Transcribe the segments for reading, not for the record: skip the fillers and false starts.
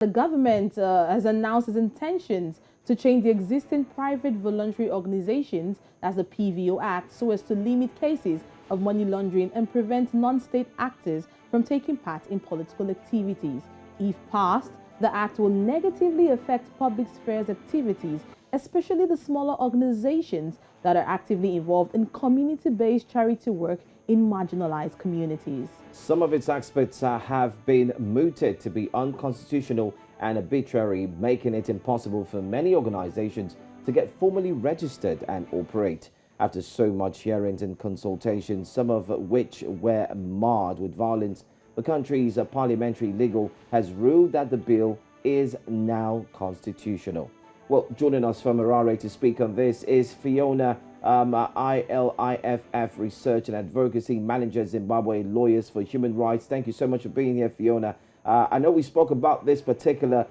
The government has announced its intentions to change the existing Private Voluntary Organizations, that's the PVO Act, so as to limit cases of money laundering and prevent non-state actors from taking part in political activities. If passed, the act will negatively affect public sphere's activities, especially the smaller organizations that are actively involved in community-based charity work in marginalized communities. Some of its aspects have been mooted to be unconstitutional and arbitrary, making it impossible for many organizations to get formally registered and operate. After so much hearings and consultations, some of which were marred with violence, the country's parliamentary legal has ruled that the bill is now constitutional. Well, joining us from Harare to speak on this is Fiona, ILIFF Research and Advocacy Manager, Zimbabwe Lawyers for Human Rights. Thank you so much for being here, Fiona. I know we spoke about this particular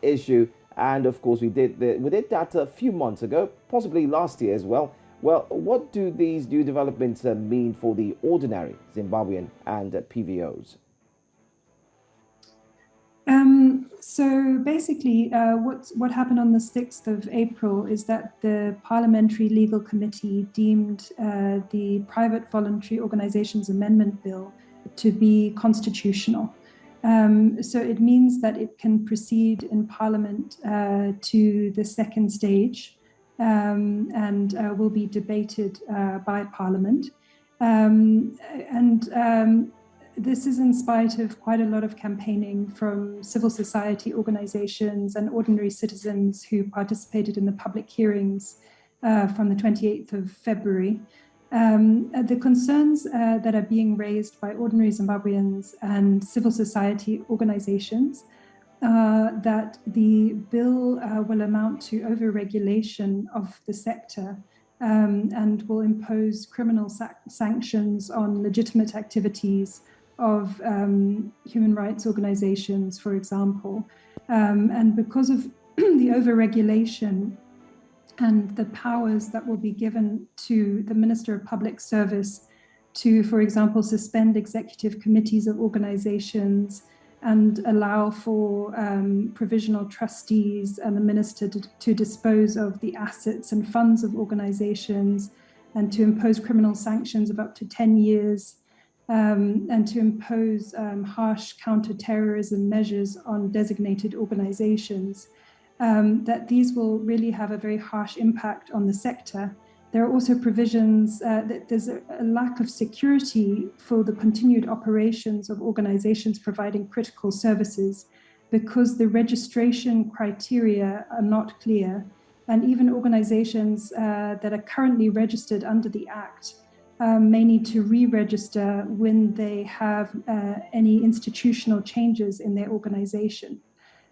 issue, and of course we did that a few months ago, possibly last year as well. Well, what do these new developments mean for the ordinary Zimbabwean and PVOs? So basically, what happened on the 6th of April is that the Parliamentary Legal Committee deemed the Private Voluntary Organizations Amendment Bill to be constitutional. So it means that it can proceed in Parliament to the second stage and will be debated by Parliament. This is in spite of quite a lot of campaigning from civil society organizations and ordinary citizens who participated in the public hearings from the 28th of February. The concerns that are being raised by ordinary Zimbabweans and civil society organizations that the bill will amount to over-regulation of the sector and will impose criminal sanctions on legitimate activities of human rights organizations, for example. And because of the over-regulation and the powers that will be given to the Minister of Public Service to, for example, suspend executive committees of organizations and allow for provisional trustees and the minister to dispose of the assets and funds of organizations, and to impose criminal sanctions of up to 10 years, and to impose harsh counter-terrorism measures on designated organizations, that these will really have a very harsh impact on the sector. There are also provisions that there's a lack of security for the continued operations of organizations providing critical services because the registration criteria are not clear. And even organizations that are currently registered under the Act may need to re-register when they have any institutional changes in their organization.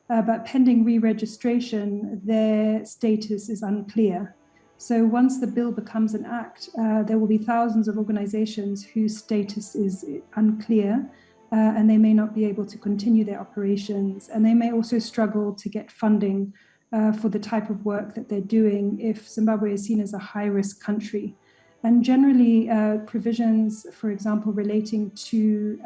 But pending re-registration, their status is unclear. So once the bill becomes an act, there will be thousands of organizations whose status is unclear, and they may not be able to continue their operations, and they may also struggle to get funding for the type of work that they're doing if Zimbabwe is seen as a high-risk country. And generally, provisions, for example, relating to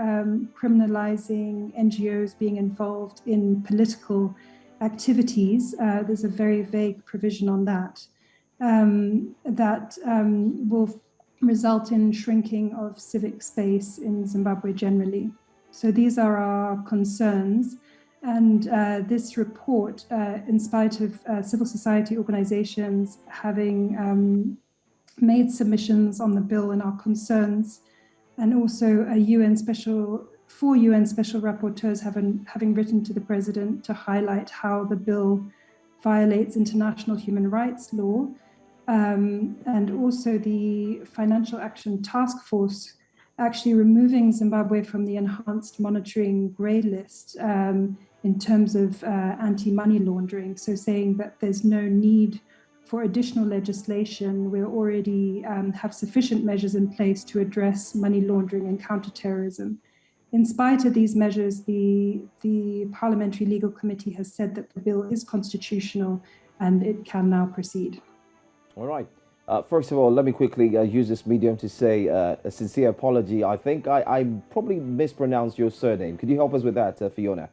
criminalizing NGOs being involved in political activities, there's a very vague provision on that, will result in shrinking of civic space in Zimbabwe generally. So these are our concerns. And this report, in spite of civil society organizations having made submissions on the bill and our concerns, and also four UN special rapporteurs having written to the president to highlight how the bill violates international human rights law, and also the Financial Action Task Force actually removing Zimbabwe from the enhanced monitoring grey list in terms of anti-money laundering, so saying that there's no need for additional legislation. We already have sufficient measures in place to address money laundering and counterterrorism. In spite of these measures, the Parliamentary Legal Committee has said that the bill is constitutional and it can now proceed. All right. First of all, let me quickly use this medium to say a sincere apology. I think I probably mispronounced your surname. Could you help us with that, Fiona?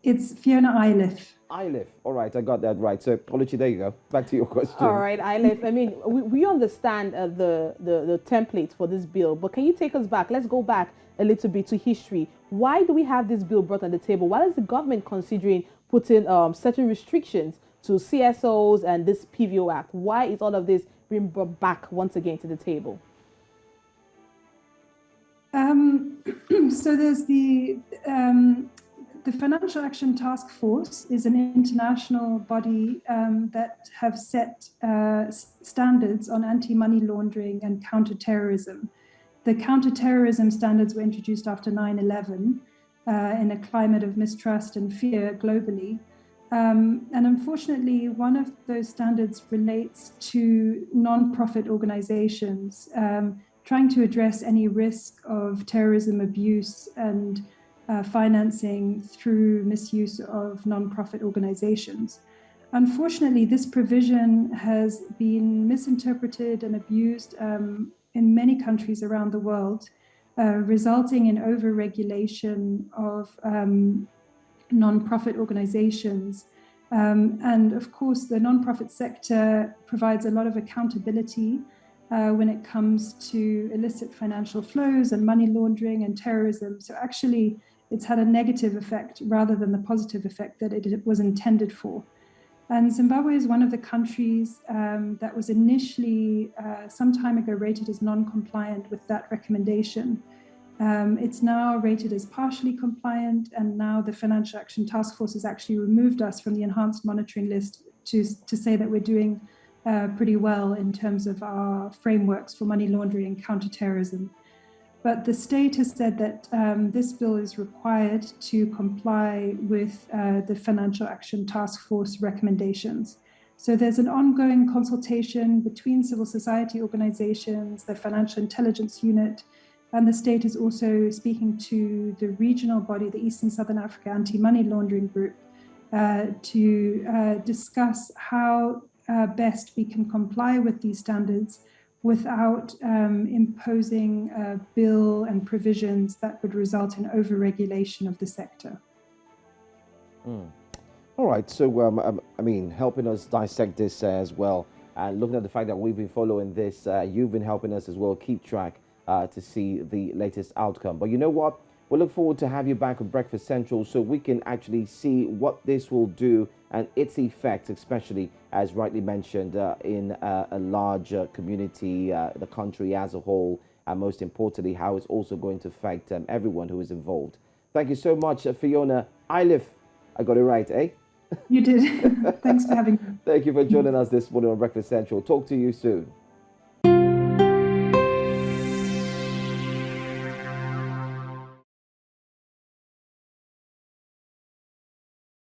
It's Fiona ILIFF. ILIFF. All right, I got that right. So, Oluchi, there you go. Back to your question. All right, ILIFF. I mean, we understand the template for this bill, but can you take us back? Let's go back a little bit to history. Why do we have this bill brought on the table? Why is the government considering putting certain restrictions to CSOs and this PVO Act? Why is all of this being brought back once again to the table? So there's the Financial Action Task Force is an international body that have set standards on anti-money laundering and counter-terrorism. The counter-terrorism standards were introduced after 9/11 in a climate of mistrust and fear globally. And unfortunately, one of those standards relates to non-profit organizations trying to address any risk of terrorism abuse and financing through misuse of non-profit organizations. Unfortunately, this provision has been misinterpreted and abused in many countries around the world, resulting in over-regulation of non-profit organizations. And of course, the non-profit sector provides a lot of accountability when it comes to illicit financial flows and money laundering and terrorism. So actually, it's had a negative effect rather than the positive effect that it was intended for. And Zimbabwe is one of the countries that was initially some time ago rated as non-compliant with that recommendation. It's now rated as partially compliant, and now the Financial Action Task Force has actually removed us from the enhanced monitoring list to say that we're doing pretty well in terms of our frameworks for money laundering and counterterrorism. But the state has said that this bill is required to comply with the Financial Action Task Force recommendations. So there's an ongoing consultation between civil society organizations, the Financial Intelligence Unit, and the state is also speaking to the regional body, the Eastern Southern Africa Anti-Money Laundering Group, to discuss how best we can comply with these standards without imposing a bill and provisions that would result in over-regulation of the sector. All right, so I mean, helping us dissect this as well, and looking at the fact that we've been following this, you've been helping us as well keep track to see the latest outcome. But you know what? We look forward to have you back on Breakfast Central so we can actually see what this will do and its effects, especially as rightly mentioned in a larger community, the country as a whole, and most importantly, how it's also going to affect everyone who is involved. Thank you so much, Fiona ILIFF. I got it right, eh? You did. Thanks for having me. Thank you for joining us this morning on Breakfast Central. Talk to you soon.